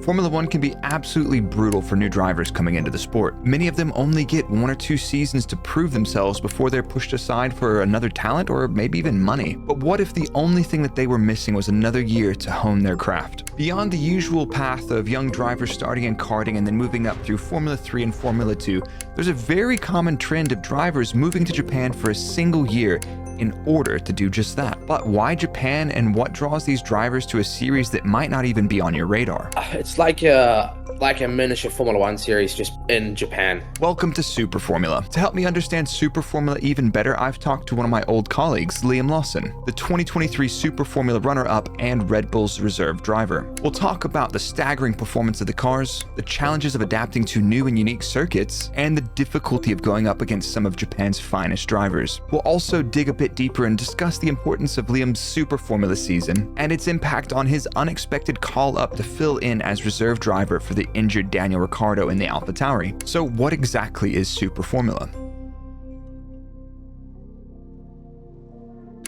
Formula One can be absolutely brutal for new drivers coming into the sport. Many of them only get 1 or 2 seasons to prove themselves before they're pushed aside for another talent or maybe even money. But what if the only thing that they were missing was another year to hone their craft? Beyond the usual path of young drivers starting in karting and then moving up through Formula 3 and Formula 2, there's a very common trend of drivers moving to Japan for a single year in order to do just that. But why Japan, and what draws these drivers to a series that might not even be on your radar? It's like a miniature Formula One series just in Japan. Welcome to Super Formula. To help me understand Super Formula even better, I've talked to one of my old colleagues, Liam Lawson, the 2023 Super Formula runner-up and Red Bull's reserve driver. We'll talk about the staggering performance of the cars, the challenges of adapting to new and unique circuits, and the difficulty of going up against some of Japan's finest drivers. We'll also dig a bit deeper and discuss the importance of Liam's Super Formula season and its impact on his unexpected call-up to fill in as reserve driver for the injured Daniel Ricciardo in the AlphaTauri. So what exactly is Super Formula?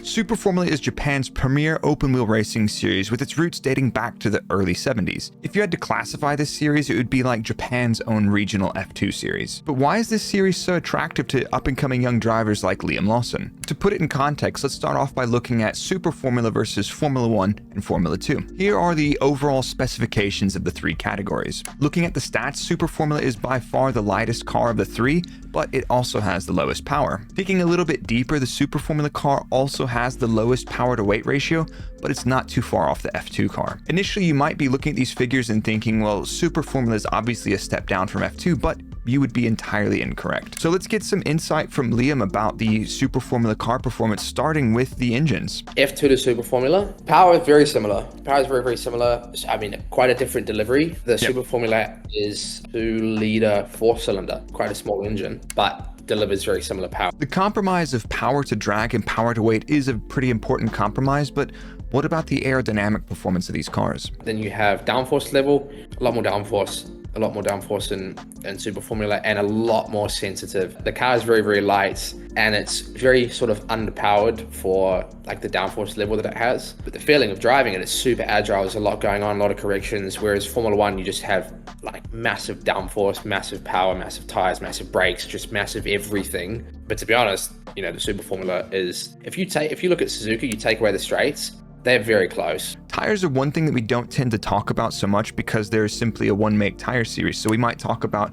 Super Formula is Japan's premier open-wheel racing series with its roots dating back to the early 70s. If you had to classify this series, it would be like Japan's own regional F2 series. But why is this series so attractive to up-and-coming young drivers like Liam Lawson? To put it in context, let's start off by looking at Super Formula versus Formula 1 and Formula 2. Here are the overall specifications of the 3 categories. Looking at the stats, Super Formula is by far the lightest car of the 3, but it also has the lowest power. Digging a little bit deeper, the Super Formula car also has the lowest power to weight ratio, but it's not too far off the F2 car. Initially, you might be looking at these figures and thinking, well, Super Formula is obviously a step down from F2, but you would be entirely incorrect. So let's get some insight from Liam about the Super Formula car performance, starting with the engines. F2 to Super Formula, power is very similar. Power is very, very similar. I mean, quite a different delivery. The Super Formula is 2-liter 4-cylinder, quite a small engine, but delivers very similar power. The compromise of power to drag and power to weight is a pretty important compromise, but what about the aerodynamic performance of these cars? Then you have downforce level, a lot more downforce in Super Formula, and a lot more sensitive. The car is very, very light, and it's very sort of underpowered for like the downforce level that it has. But the feeling of driving it is super agile. There's a lot going on, a lot of corrections, whereas Formula One, you just have like massive downforce, massive power, massive tires, massive brakes, just massive everything. But to be honest, you know, the Super Formula is, if you look at Suzuka, you take away the straights, they're very close. Tires are one thing that we don't tend to talk about so much because there's simply a one-make tire series. So we might talk about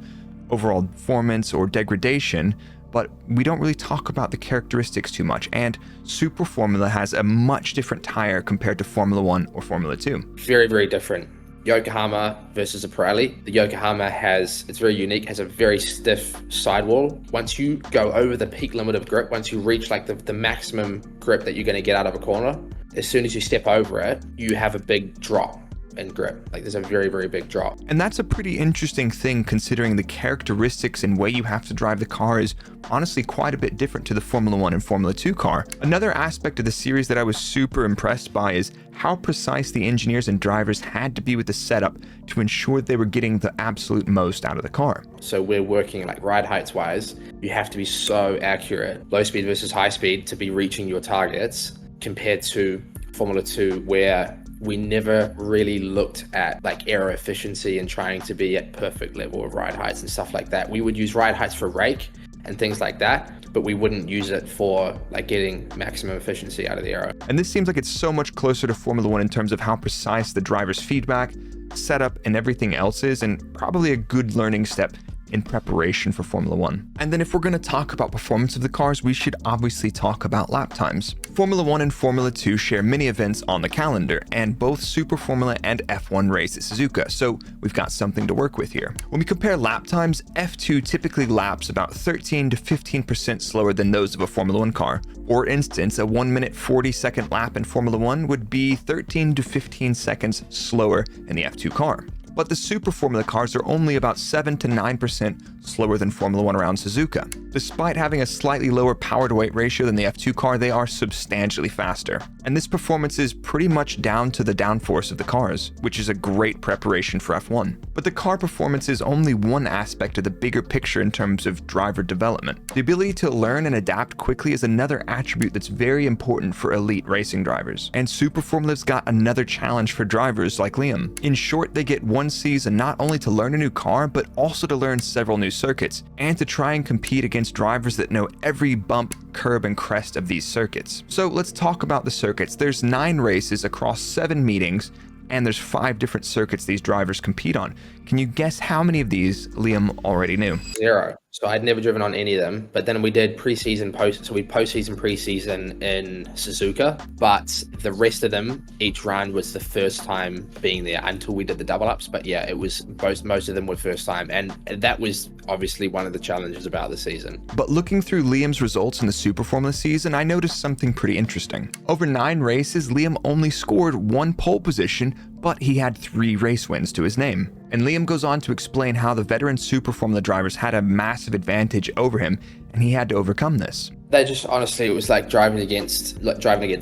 overall performance or degradation, but we don't really talk about the characteristics too much. And Super Formula has a much different tire compared to Formula 1 or Formula 2. Very, very different. Yokohama versus a Pirelli. The Yokohama it's very unique, has a very stiff sidewall. Once you go over the peak limit of grip, once you reach like the maximum grip that you're going to get out of a corner, as soon as you step over it, you have a big drop in grip. Like there's a very, very big drop. And that's a pretty interesting thing considering the characteristics and way you have to drive the car is honestly quite a bit different to the Formula 1 and Formula 2 car. Another aspect of the series that I was super impressed by is how precise the engineers and drivers had to be with the setup to ensure they were getting the absolute most out of the car. So we're working like ride heights wise, you have to be so accurate, low speed versus high speed, to be reaching your targets, compared to Formula 2 where we never really looked at like aero efficiency and trying to be at perfect level of ride heights and stuff like that. We would use ride heights for rake and things like that, but we wouldn't use it for like getting maximum efficiency out of the aero. And this seems like it's so much closer to Formula 1 in terms of how precise the driver's feedback, setup, and everything else is, and probably a good learning step in preparation for Formula 1. And then if we're going to talk about performance of the cars, we should obviously talk about lap times. Formula 1 and Formula 2 share many events on the calendar, and both Super Formula and F1 race at Suzuka, so we've got something to work with here. When we compare lap times, F2 typically laps about 13 to 15% slower than those of a Formula 1 car. For instance, a 1 minute 40-second lap in Formula 1 would be 13 to 15 seconds slower in the F2 car. But the Super Formula cars are only about 7 to 9% slower than Formula 1 around Suzuka. Despite having a slightly lower power to weight ratio than the F2 car, they are substantially faster. And this performance is pretty much down to the downforce of the cars, which is a great preparation for F1. But the car performance is only one aspect of the bigger picture in terms of driver development. The ability to learn and adapt quickly is another attribute that's very important for elite racing drivers. And Super Formula's got another challenge for drivers like Liam. In short, they get one season not only to learn a new car, but also to learn several new circuits, and to try and compete against drivers that know every bump, curb, and crest of these circuits. So let's talk about the circuits. There's 9 races across 7 meetings, and there's 5 different circuits these drivers compete on. Can you guess how many of these Liam already knew? 0. So I'd never driven on any of them, but then we did postseason, preseason in Suzuka, but the rest of them, each round was the first time being there until we did the double ups. But yeah, it was most of them were first time, and that was obviously one of the challenges about the season. But looking through Liam's results in the Super Formula season, I noticed something pretty interesting. Over 9 races, Liam only scored 1 pole position, but he had 3 race wins to his name. And Liam goes on to explain how the veteran Super Formula drivers had a massive advantage over him, and he had to overcome this. They just, honestly, it was like driving against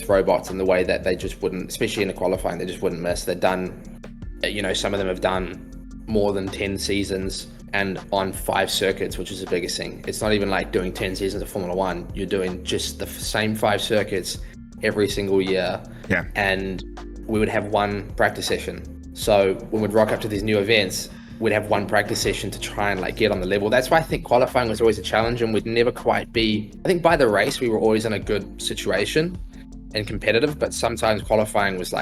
robots in the way that they just wouldn't, especially in the qualifying, they just wouldn't miss. They'd done, some of them have done more than 10 seasons and on 5 circuits, which is the biggest thing. It's not even like doing 10 seasons of Formula One. You're doing just the same 5 circuits every single year. Yeah. And we would have 1 practice session. So when we'd rock up to these new events, we'd have 1 practice session to try and get on the level. That's why I think qualifying was always a challenge, and we'd never quite be, I think by the race, we were always in a good situation and competitive, but sometimes qualifying was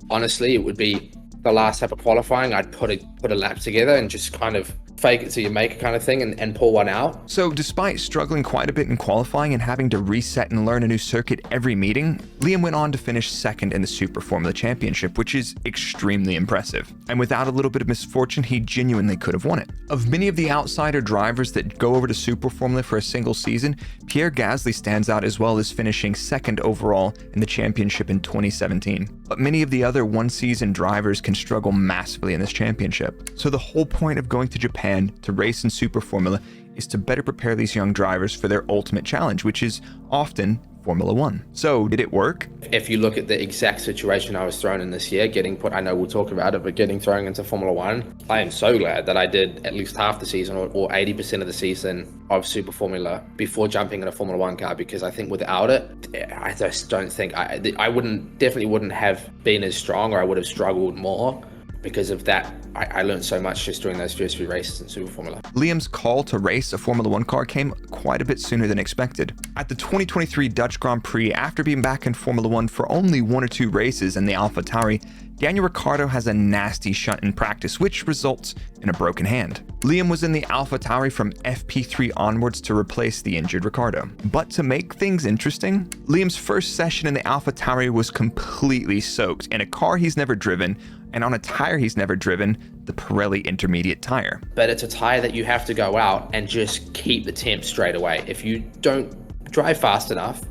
honestly, it would be the last lap of qualifying, I'd put a lap together and just kind of fake it till you make it kind of thing and pull one out. So despite struggling quite a bit in qualifying and having to reset and learn a new circuit every meeting, Liam went on to finish 2nd in the Super Formula Championship, which is extremely impressive. And without a little bit of misfortune, he genuinely could have won it. Of many of the outsider drivers that go over to Super Formula for a single season, Pierre Gasly stands out as well, as finishing 2nd overall in the championship in 2017. But many of the other one-season drivers can struggle massively in this championship. So the whole point of going to Japan to race in Super Formula is to better prepare these young drivers for their ultimate challenge, which is often Formula One. So did it work? If you look at the exact situation I was thrown in this year, I know we'll talk about it, but getting thrown into Formula One, I am so glad that I did at least half the season or 80% of the season of Super Formula before jumping in a Formula One car, because I think without it, I just don't think I definitely wouldn't have been as strong, or I would have struggled more. Because of that, I learned so much just doing those first few races in Super Formula. Liam's call to race a Formula One car came quite a bit sooner than expected. At the 2023 Dutch Grand Prix, after being back in Formula One for only 1 or 2 races in the AlphaTauri, Daniel Ricciardo has a nasty shunt in practice, which results in a broken hand. Liam was in the AlphaTauri from FP3 onwards to replace the injured Ricciardo. But to make things interesting, Liam's first session in the AlphaTauri was completely soaked in a car he's never driven, and on a tire he's never driven, the Pirelli Intermediate tire. But it's a tire that you have to go out and just keep the temp straight away. If you don't drive fast enough,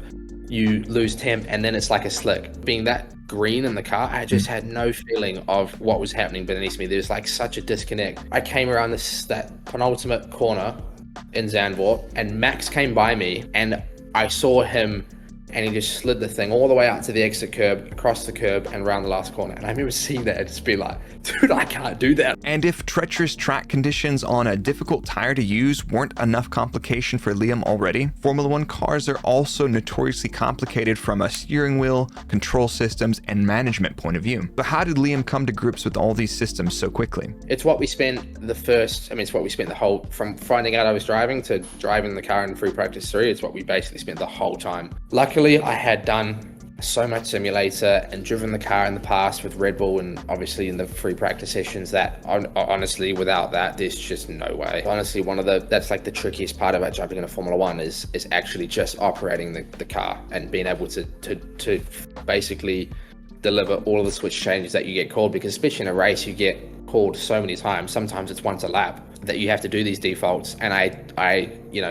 you lose temp, and then it's like a slick. Being that green in the car, I just had no feeling of what was happening beneath me. There's such a disconnect. I came around that penultimate corner in Zandvoort, and Max came by me, and I saw him, and he just slid the thing all the way out to the exit curb, across the curb, and around the last corner. And I remember seeing that and just be like, dude, I can't do that. And if treacherous track conditions on a difficult tire to use weren't enough complication for Liam already, Formula One cars are also notoriously complicated from a steering wheel, control systems, and management point of view. But how did Liam come to grips with all these systems so quickly? It's what we spent the whole, from finding out I was driving to driving the car in free practice 3, it's what we basically spent the whole time. Luckily, I had done so much simulator and driven the car in the past with Red Bull, and obviously in the free practice sessions, that honestly, without that, there's just no way. Honestly, that's the trickiest part about jumping into Formula One is actually just operating the car and being able to basically deliver all of the switch changes that you get called, because especially in a race, you get called so many times. Sometimes it's once a lap that you have to do these defaults, and I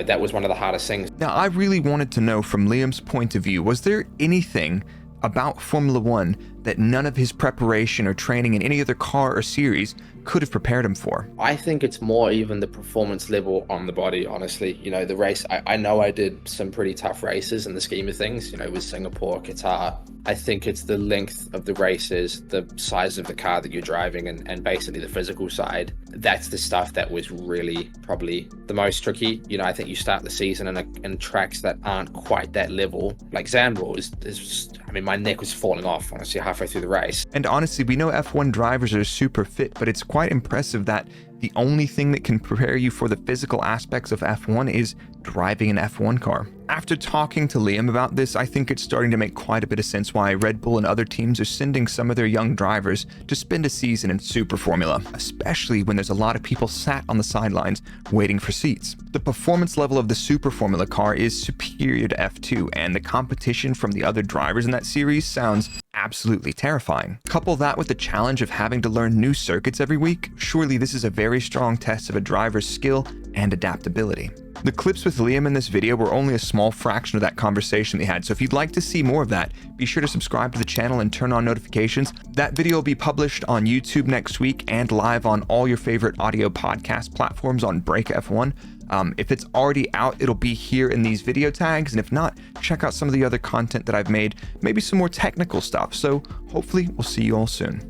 that was one of the hardest things. Now, I really wanted to know from Liam's point of view, was there anything about Formula One that none of his preparation or training in any other car or series could have prepared him for? I think it's more even the performance level on the body, honestly. The race, I know I did some pretty tough races in the scheme of things, with Singapore, Qatar. I think it's the length of the races, the size of the car that you're driving, and basically the physical side. That's the stuff that was really probably the most tricky. I think you start the season in tracks that aren't quite that level. Like Zandvoort is my neck was falling off, honestly, halfway through the race. And honestly, we know F1 drivers are super fit, but it's quite impressive that the only thing that can prepare you for the physical aspects of F1 is driving an F1 car. After talking to Liam about this, I think it's starting to make quite a bit of sense why Red Bull and other teams are sending some of their young drivers to spend a season in Super Formula, especially when there's a lot of people sat on the sidelines waiting for seats. The performance level of the Super Formula car is superior to F2, and the competition from the other drivers in that series sounds absolutely terrifying. Couple that with the challenge of having to learn new circuits every week, surely this is a very strong test of a driver's skill and adaptability. The clips with Liam in this video were only a small fraction of that conversation they had, so if you'd like to see more of that, be sure to subscribe to the channel and turn on notifications. That video will be published on YouTube next week and live on all your favorite audio podcast platforms on Break F1. If it's already out, it'll be here in these video tags, and if not, check out some of the other content that I've made, maybe some more technical stuff. So hopefully we'll see you all soon.